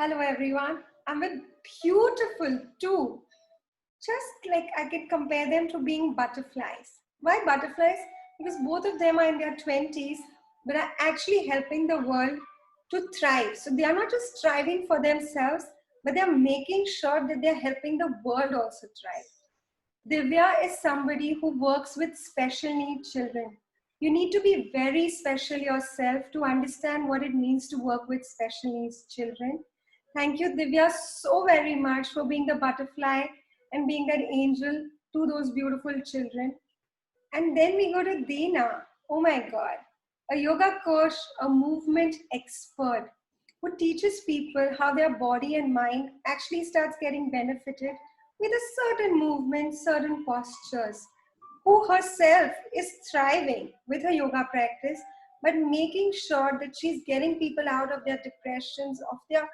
Hello everyone. I'm with beautiful two. Just like I could compare them to being butterflies. Why butterflies? Because both of them are in their 20s, but are actually helping the world to thrive. So they are not just striving for themselves, but they are making sure that they're helping the world also thrive. Divya is somebody who works with special needs children. You need to be very special yourself to understand what it means to work with special needs children. Thank you, Divya, so very much for being the butterfly and being that angel to those beautiful children. And then we go to Dina. Oh my God. A yoga coach, a movement expert who teaches people how their body and mind actually starts getting benefited with a certain movement, certain postures. Who herself is thriving with her yoga practice, but making sure that she's getting people out of their depressions, of their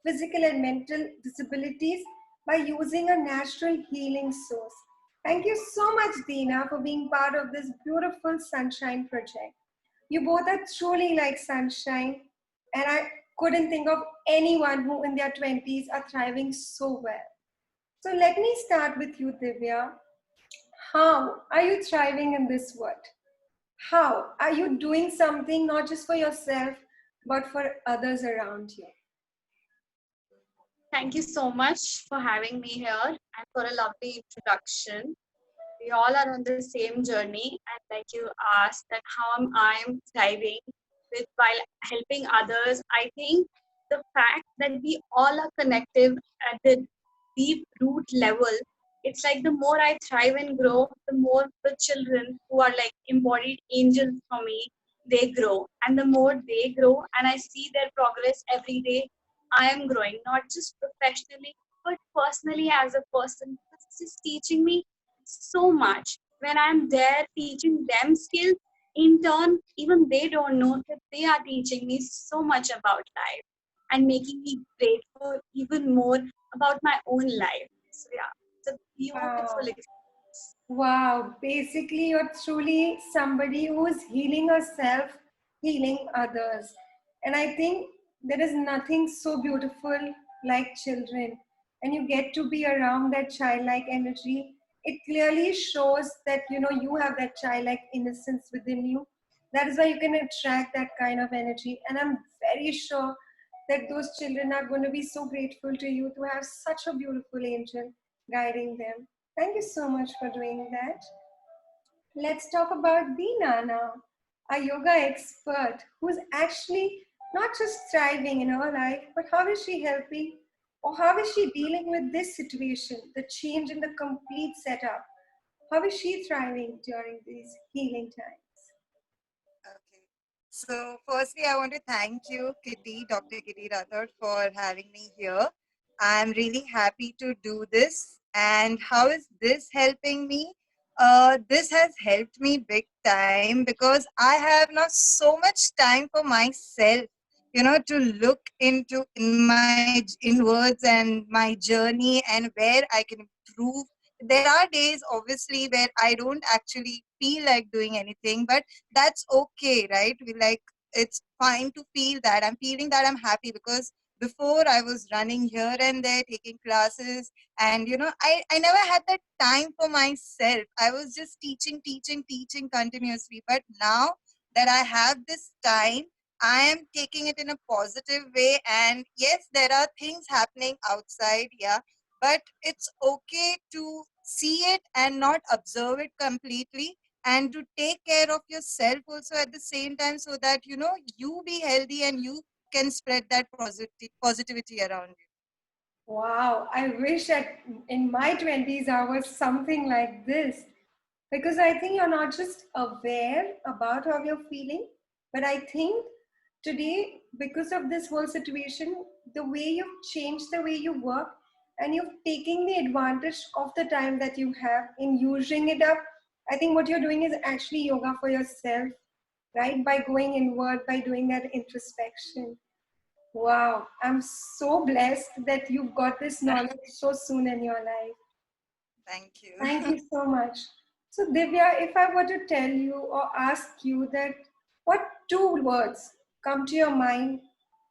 physical and mental disabilities by using a natural healing source. Thank you so much, Dina, for being part of this beautiful sunshine project. You both are truly like sunshine, and I couldn't think of anyone who in their 20s are thriving so well. So let me start with you, Divya. How are you thriving in this world? How are you doing something not just for yourself, but for others around you? Thank you so much for having me here and for a lovely introduction. We all are on the same journey, and like you asked, that how am I thriving with while helping others. I think the fact that we all are connected at the deep root level, it's like the more I thrive and grow, the more the children who are like embodied angels for me, they grow. And the more they grow and I see their progress every day, I am growing, not just professionally, but personally as a person. This is teaching me so much. When I'm there teaching them skills, in turn, even they don't know that they are teaching me so much about life and making me grateful even more about my own life. So yeah, it's a beautiful Wow. experience. Wow. Basically, you're truly somebody who is healing herself, healing others. And I think there is nothing so beautiful like children. And you get to be around that childlike energy. It clearly shows that you have that childlike innocence within you. That is why you can attract that kind of energy. And I'm very sure that those children are going to be so grateful to you to have such a beautiful angel guiding them. Thank you so much for doing that. Let's talk about Dina now, a yoga expert who's actually not just thriving in her life, but how is she helping or how is she dealing with this situation, the change in the complete setup? How is she thriving during these healing times? Okay. So, firstly, I want to thank you, Kitty, Dr. Kitty Rathod, for having me here. I'm really happy to do this. And how is this helping me? This has helped me big time because I have now so much time for myself, to look into in my inwards and my journey and where I can improve. There are days, obviously, where I don't actually feel like doing anything, but that's okay, right? We like it's fine to feel that. I'm feeling that I'm happy because before I was running here and there taking classes, and I never had that time for myself. I was just teaching continuously. But now that I have this time, I am taking it in a positive way. And yes, there are things happening outside, yeah, but it's okay to see it and not observe it completely, and to take care of yourself also at the same time, so that you be healthy and you can spread that positivity around you. Wow, I wish in my 20s I was something like this because I think you're not just aware about how you're feeling, but I think today, because of this whole situation, the way you've changed the way you work and you've taken the advantage of the time that you have in using it up, I think what you're doing is actually yoga for yourself, right? By going inward, by doing that introspection. Wow, I'm so blessed that you've got this knowledge so soon in your life. Thank you. Thank you so much. So, Divya, if I were to tell you or ask you that what two words come to your mind,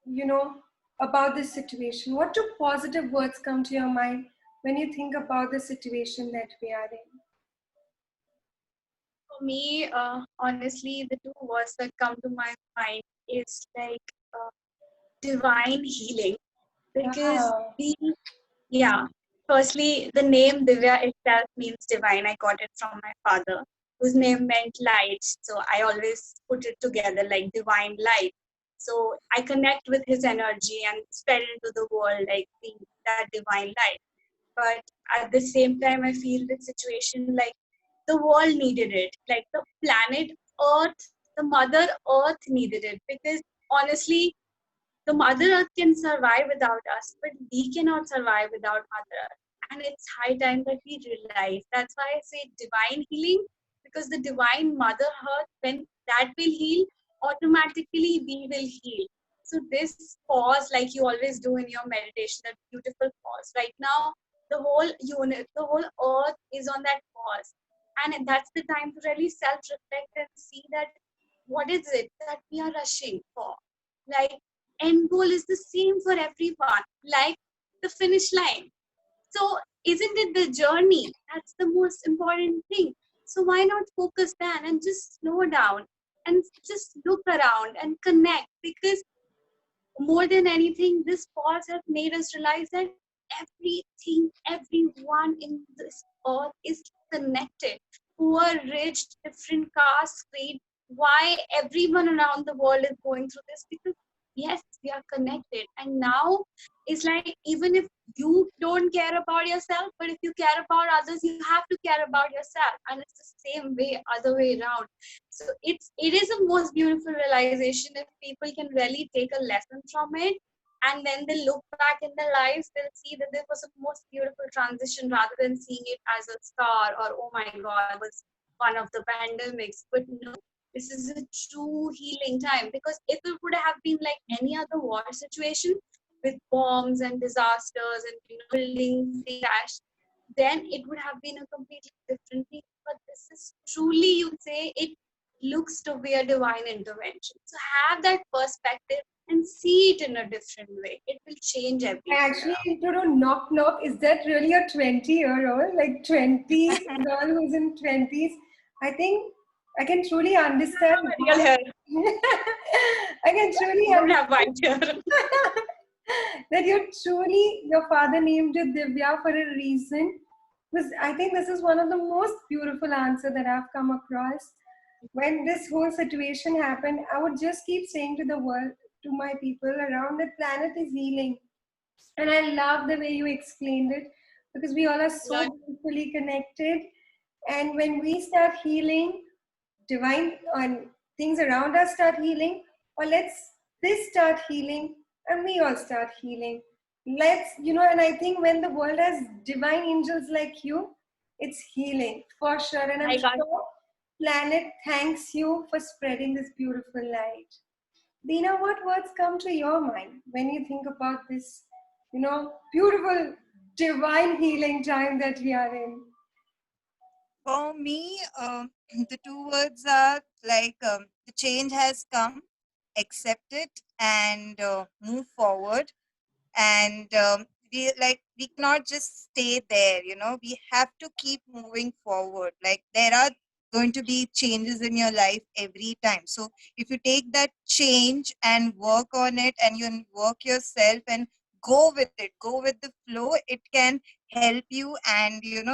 you know, about this situation? What two positive words come to your mind when you think about the situation that we are in? For me, honestly, the two words that come to my mind is like divine healing. Because Wow. yeah, firstly, the name Divya itself means divine. I got it from my father, whose name meant light. So I always put it together like divine light. So I connect with his energy and spread it into the world, like being that divine light. But at the same time, I feel the situation like the world needed it, like the planet Earth, the Mother Earth needed it. Because honestly, the Mother Earth can survive without us, but we cannot survive without Mother Earth. And it's high time that we realize. That's why I say divine healing, because the divine Mother Earth, when that will heal, automatically we will heal. So this pause, like you always do in your meditation, that beautiful pause. Right now, the whole unit, the whole earth is on that pause. And that's the time to really self-reflect and see that what is it that we are rushing for. Like, end goal is the same for everyone, like the finish line. So isn't it the journey that's the most important thing? So why not focus then and just slow down and just look around and connect? Because more than anything, this pause has made us realize that everything, everyone in this earth is connected. Poor, rich, different caste, creed. Why everyone around the world is going through this? Because yes, we are connected. And now it's like even if you don't care about yourself, but if you care about others, you have to care about yourself. And it's the same way, other way around. So it is a most beautiful realization if people can really take a lesson from it, and then they look back in their lives, they'll see that there was a most beautiful transition rather than seeing it as a scar or oh my god, it was one of the pandemics. But no, this is a true healing time, because if it would have been like any other war situation with bombs and disasters and buildings being crashed, then it would have been a completely different thing. But this is truly, you say, it looks to be a divine intervention. So have that perspective and see it in a different way. It will change I everything actually around. need to know, knock knock. Is that really a 20-year-old? Like 20 girl who's in 20s? I think I can truly understand Real why. hair. I can truly You don't understand have white hair. that your father named you Divya for a reason. Because I think this is one of the most beautiful answer that I've come across. When this whole situation happened, I would just keep saying to the world, to my people around, that planet is healing. And I love the way you explained it, because we all are so Like, beautifully connected. And when we start healing, divine and things around us start healing, or let's this start healing and we all start healing. And I think when the world has divine angels like you, it's healing for sure. And I'm my God. sure planet thanks you for spreading this beautiful light. Dina, what words come to your mind when you think about this, beautiful divine healing time that we are in? For me, the two words are like the change has come, accept it, and move forward. And we cannot just stay there. We have to keep moving forward. Like there are going to be changes in your life every time. So if you take that change and work on it, and you work yourself and go with it, go with the flow, it can help you. And there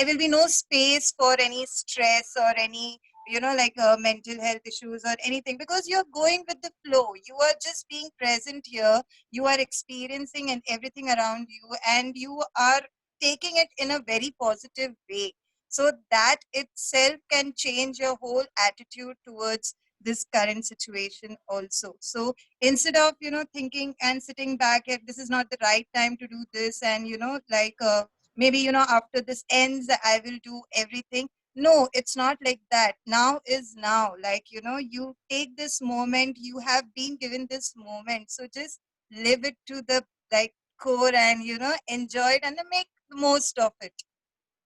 will be no space for any stress or any mental health issues or anything, because you're going with the flow. You are just being present here. You are experiencing and everything around you, and you are taking it in a very positive way. So that itself can change your whole attitude towards this current situation also. So instead of thinking and sitting back at this is not the right time to do this, and maybe after this ends I will do everything. No, it's not like that. Now is now. Like, you take this moment, you have been given this moment. So just live it to the core, and enjoy it and then make the most of it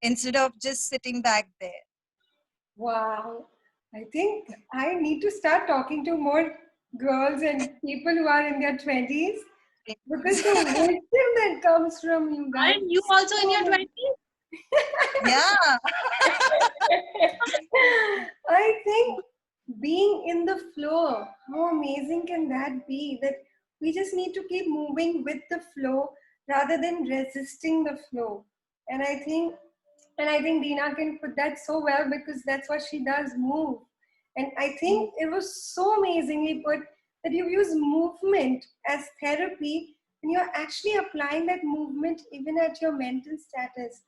instead of just sitting back there. Wow. I think I need to start talking to more girls and people who are in their 20s, because the wisdom that comes from you guys. Aren't you also in your 20s? Yeah. I think being in the flow, how amazing can that be? That we just need to keep moving with the flow rather than resisting the flow. And I think Dina can put that so well because that's what she does, move. And I think it was so amazingly put that you use movement as therapy and you're actually applying that movement even at your mental status.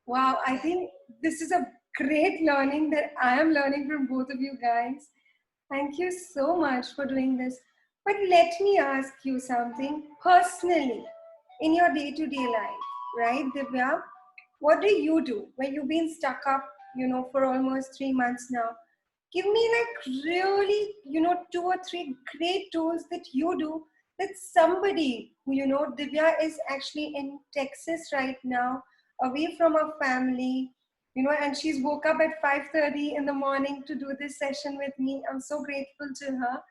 Wow, I think this is a great learning that I am learning from both of you guys. Thank you so much for doing this. But let me ask you something personally in your day to day life, right, Divya? What do you do when you've been stuck up, for almost 3 months now? Give me like really, 2 or 3 great tools that you do that somebody who, Divya is actually in Texas right now, away from her family, and she's woke up at 5:30 in the morning to do this session with me. I'm so grateful to her.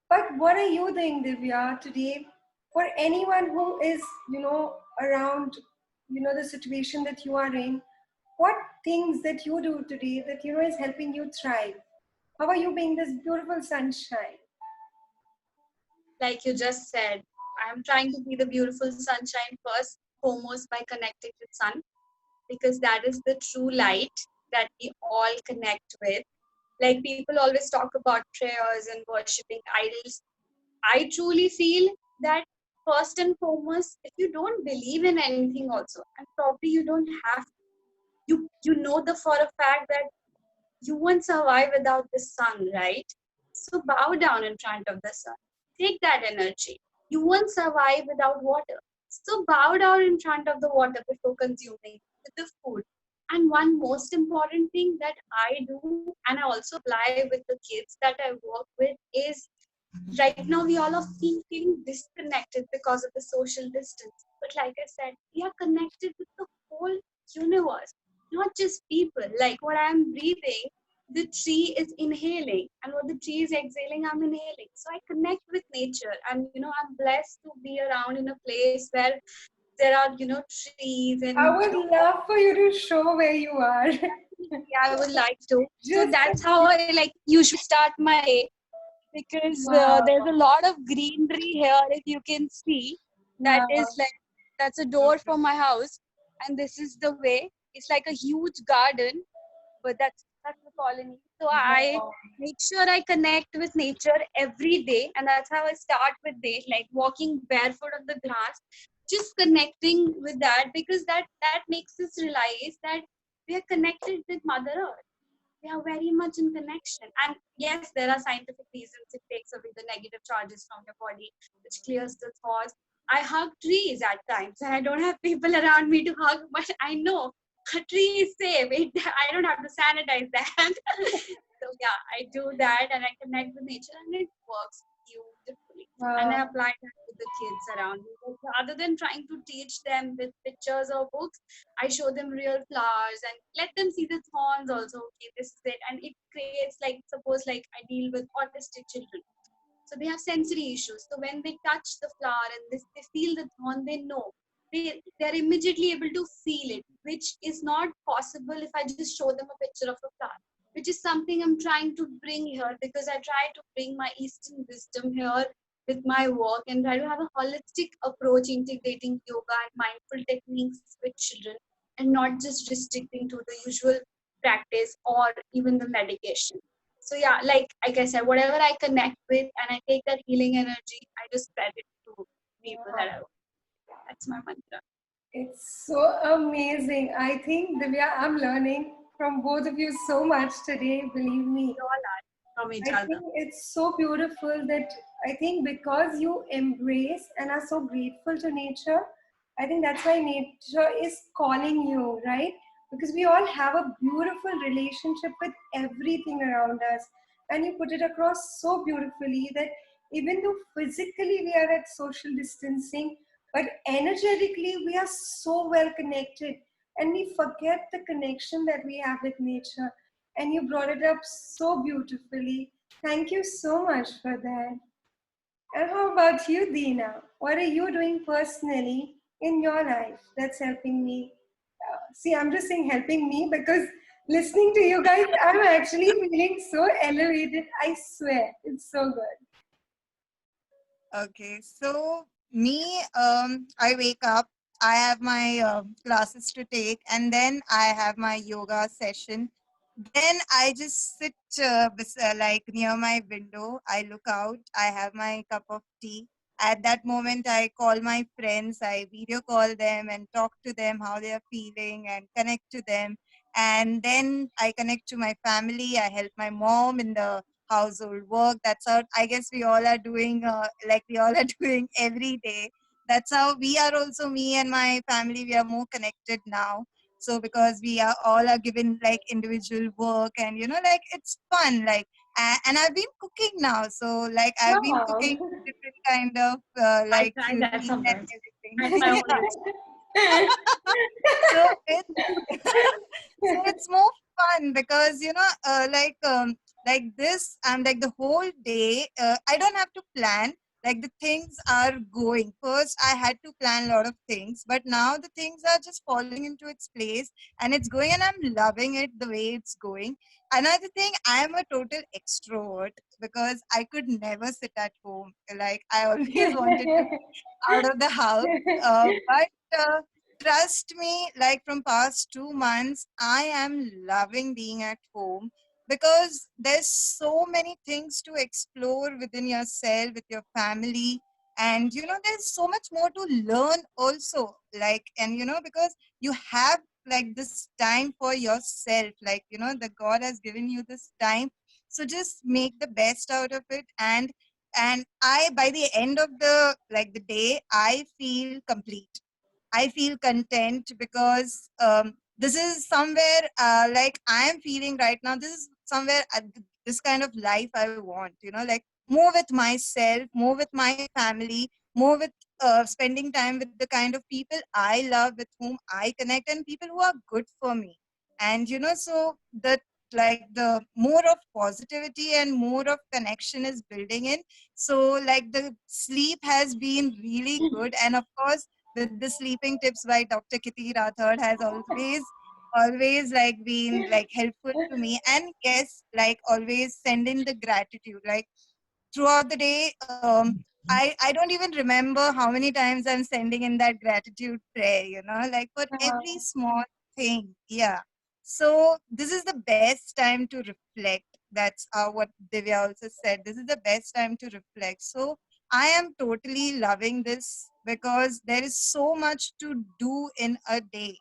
But what are you doing, Divya, today for anyone who is, around, the situation that you are in? What things that you do today that, is helping you thrive? How are you being this beautiful sunshine? Like you just said, I'm trying to be the beautiful sunshine first, foremost by connecting with sun, because that is the true light that we all connect with. Like people always talk about prayers and worshipping idols. I truly feel that first and foremost, if you don't believe in anything also, and probably you don't have, you know the for a fact that you won't survive without the sun, right? So bow down in front of the sun. Take that energy. You won't survive without water. So bow down in front of the water before consuming with the food. And one most important thing that I do, and I also apply with the kids that I work with, is right now we all are feeling disconnected because of the social distance. But like I said, we are connected with the whole universe, not just people. Like what I'm breathing, the tree is inhaling, and what the tree is exhaling, I'm inhaling. So I connect with nature, and I'm blessed to be around in a place where there are trees I and would love for you to show where you are. yeah, I would like to. So Just that's how I like usually start my day, because wow, there's a lot of greenery here. If you can see, that wow, is like, that's a door for my house, and this is the way. It's like a huge garden, but that's the colony. So I wow. make sure I connect with nature every day, and that's how I start with day, like walking barefoot on the grass, just connecting with that, because that makes us realize that we are connected with Mother Earth. We are very much in connection. And yes, there are scientific reasons. It takes away the negative charges from your body, which clears the thoughts. I hug trees at times, and I don't have people around me to hug, but I know a tree is safe. I don't have to sanitize that. So yeah, I do that, and I connect with nature, and it works beautifully. And I Wow. apply that with the kids around me. But rather than trying to teach them with pictures or books, I show them real flowers and let them see the thorns also. Okay, this is it. And it creates, like, suppose like I deal with autistic children. So they have sensory issues. So when they touch the flower and they feel the thorn, they know. They're immediately able to feel it, which is not possible if I just show them a picture of a flower, which is something I'm trying to bring here, because I try to bring my Eastern wisdom here with my work and try to have a holistic approach, integrating yoga and mindful techniques with children and not just restricting to the usual practice or even the medication. So yeah, like I said, whatever I connect with and I take that healing energy, I just spread it to people that I work. That's my mantra. It's so amazing. I think, Divya, I'm learning from both of you so much today, believe me. We all are from each I other. think it's so beautiful that I think because you embrace and are so grateful to nature, I think that's why nature is calling you, right? Because we all have a beautiful relationship with everything around us. And you put it across so beautifully that even though physically we are at social distancing, but energetically we are so well connected and we forget the connection that we have with nature, and you brought it up so beautifully. Thank you so much for that. And how about you, Dina? What are you doing personally in your life that's helping me? See, I'm just saying helping me because listening to you guys, I'm actually feeling so elevated. I swear, it's so good. Okay, so me, I wake up, I have my classes to take, and then I have my yoga session. Then I just sit like near my window. I look out, I have my cup of tea. At that moment, I call my friends, I video call them and talk to them how they are feeling and connect to them. And then I connect to my family. I help my mom in the household work. That's how I guess we all are doing, like we all are doing every day. That's how we are also, me and my family, we are more connected now. So because we are all are given like individual work, and like it's fun, like and I've been cooking now, so like I've been Wow. cooking different kind of I like tried that cuisine and sometimes at my everything. own risk. So it's so it's more fun because like this, and like the whole day I don't have to plan, like the things are going. First I had to plan a lot of things, but now the things are just falling into its place, and it's going, and I'm loving it the way it's going. Another thing, I am a total extrovert because I could never sit at home. Like I always wanted to be out of the house. But trust me, like from past 2 months, I am loving being at home because there's so many things to explore within yourself, with your family. And there's so much more to learn also. Like, and because you have like this time for yourself, like, the God has given you this time. So just make the best out of it. And I, by the end of the day, I feel complete. I feel content because this is somewhere like I am feeling right now. This is somewhere this kind of life I want. Like more with myself, more with my family, more with spending time with the kind of people I love, with whom I connect, and people who are good for me. And so that like the more of positivity and more of connection is building in. So like the sleep has been really good, and of course with the sleeping tips by Dr. Kitty Rathod has always like been like helpful to me. And yes, like always send in the gratitude, like throughout the day. I don't even remember how many times I'm sending in that gratitude prayer, like for every Wow. small thing. Yeah. So this is the best time to reflect. That's what Divya also said. This is the best time to reflect. So I am totally loving this because there is so much to do in a day.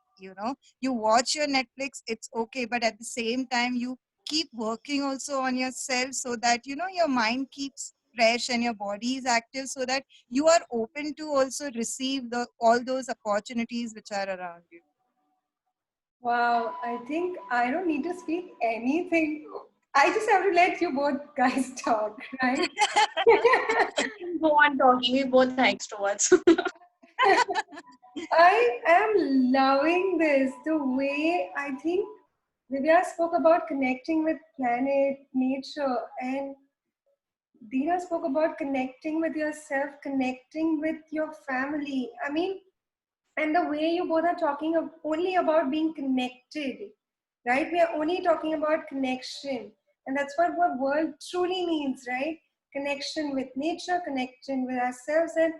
You watch your Netflix, it's okay, but at the same time, you keep working also on yourself so that your mind keeps fresh and your body is active, so that you are open to also receive the all those opportunities which are around you. Wow, I think I don't need to speak anything. I just have to let you both guys talk, right? Go on talking. We both are extroverts. I am loving this. The way I think Divya spoke about connecting with planet, nature, and Dina spoke about connecting with yourself, connecting with your family. I mean, and the way you both are talking only about being connected, right? We are only talking about connection, and that's what world truly means, right? Connection with nature, connection with ourselves. And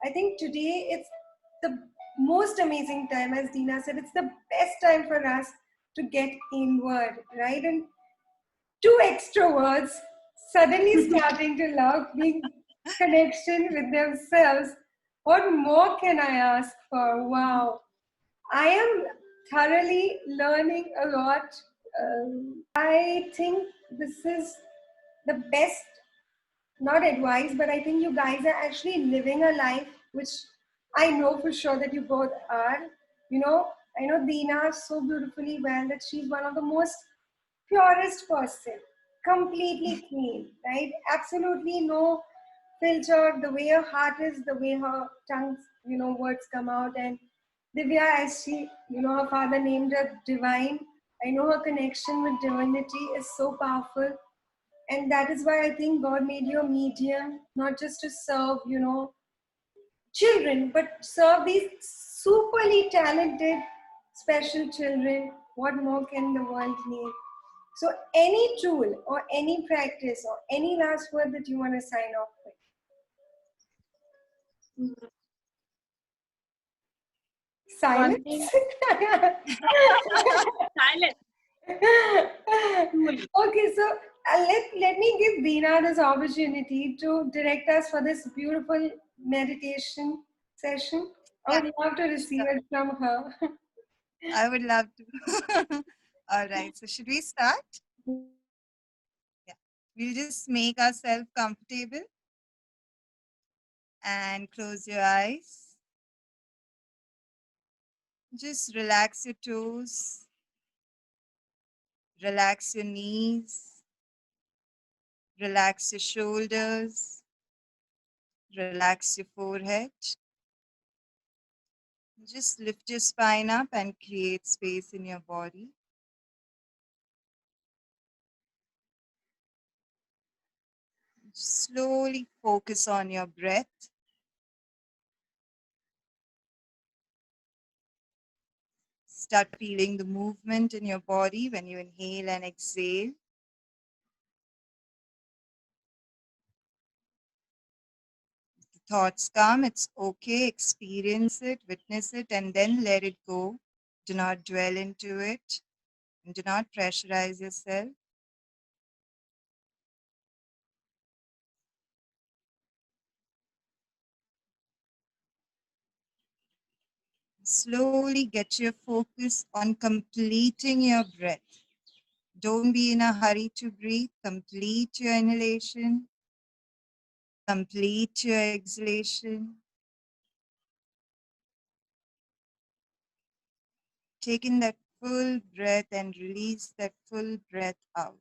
I think today it's the most amazing time, as Dina said. It's the best time for us to get inward, right? And two extroverts suddenly starting to love being connection with themselves. What more can I ask for? Wow. I am thoroughly learning a lot. I think this is the best, not advice, but I think you guys are actually living a life which I know for sure that you both are. You know, I know Dina so beautifully well that she's one of the most purest person, completely clean, right? Absolutely no filter. The way her heart is, the way her tongues, words come out. And Divya, as she, her father named her divine. I know her connection with divinity is so powerful. And that is why I think God made you a medium, not just to serve, children, but serve these superly talented, special children. What more can the world need? So, any tool or any practice or any last word that you want to sign off with? Mm, One Silence? thing, silence. Truly. Okay, so let me give Veena this opportunity to direct us for this beautiful meditation session. I Yeah, would love to receive sure. it from her. I would love to. All right, so should we start? Yeah, we'll just make ourselves comfortable and close your eyes. Just relax your toes, relax your knees, relax your shoulders, relax your forehead. Just lift your spine up and create space in your body. Slowly focus on your breath. Start feeling the movement in your body when you inhale and exhale. If the thoughts come, it's okay. Experience it, witness it, and then let it go. Do not dwell into it, and do not pressurize yourself. Slowly get your focus on completing your breath. Don't be in a hurry to breathe. Complete your inhalation. Complete your exhalation. Take in that full breath and release that full breath out.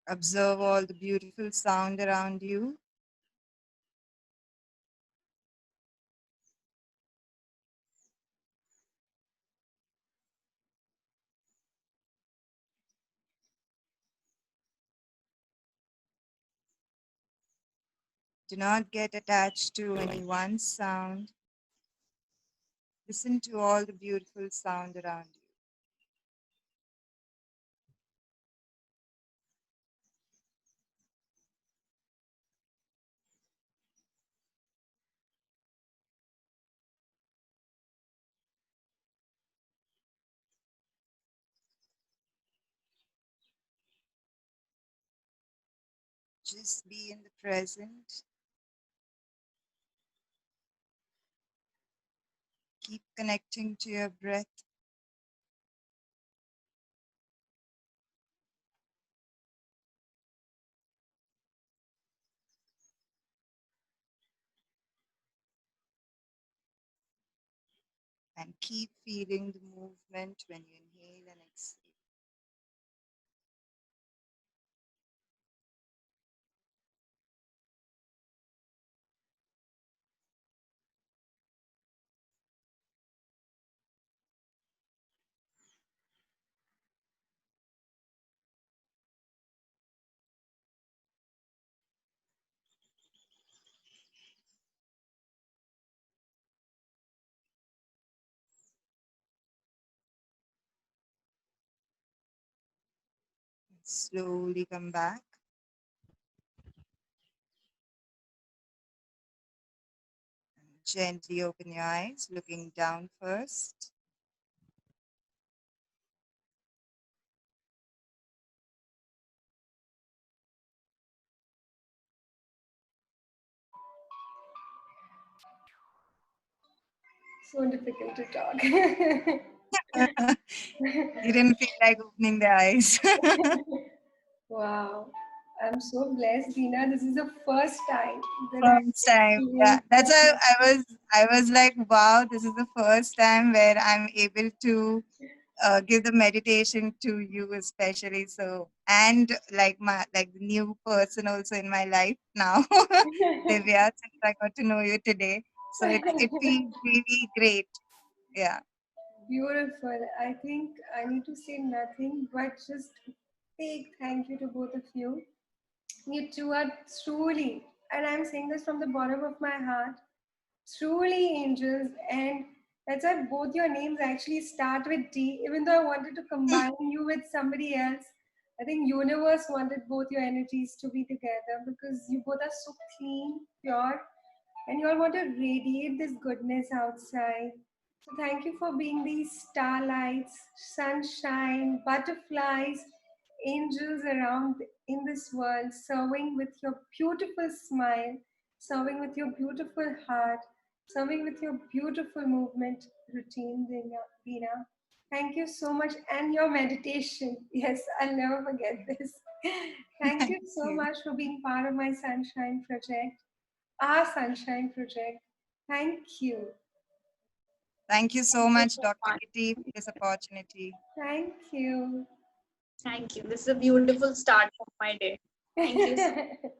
Observe all the beautiful sound around you. Do not get attached to any one sound. Listen to all the beautiful sound around you. Just be in the present. Keep connecting to your breath. And keep feeling the movement when you inhale and exhale. Slowly come back. Gently open your eyes, looking down first. So difficult to talk. You didn't feel like opening the eyes. Wow. I'm so blessed, Veena. This is the first time that I've First time, yeah. experienced That's that. why I was like, wow, this is the first time where I'm able to give the meditation to you especially. So, and like the new person also in my life now, Divya, since I got to know you today. So it feels really great. Yeah. Beautiful. I think I need to say nothing but just big thank you to both of you. You two are truly, and I'm saying this from the bottom of my heart, truly angels. And that's why both your names actually start with D. Even though I wanted to combine you with somebody else, I think universe wanted both your energies to be together because you both are so clean, pure, and you all want to radiate this goodness outside. So thank you for being these starlights, sunshine, butterflies, angels around in this world, serving with your beautiful smile, serving with your beautiful heart, serving with your beautiful movement routine, Veena. Thank you so much. And your meditation. Yes, I'll never forget this. Thank Thank you so you. much for being part of my Sunshine Project, our Sunshine Project. Thank you. Thank you so Thank you much, so Dr. much. Kitty, for this opportunity. Thank you. Thank you. This is a beautiful start of my day. Thank you.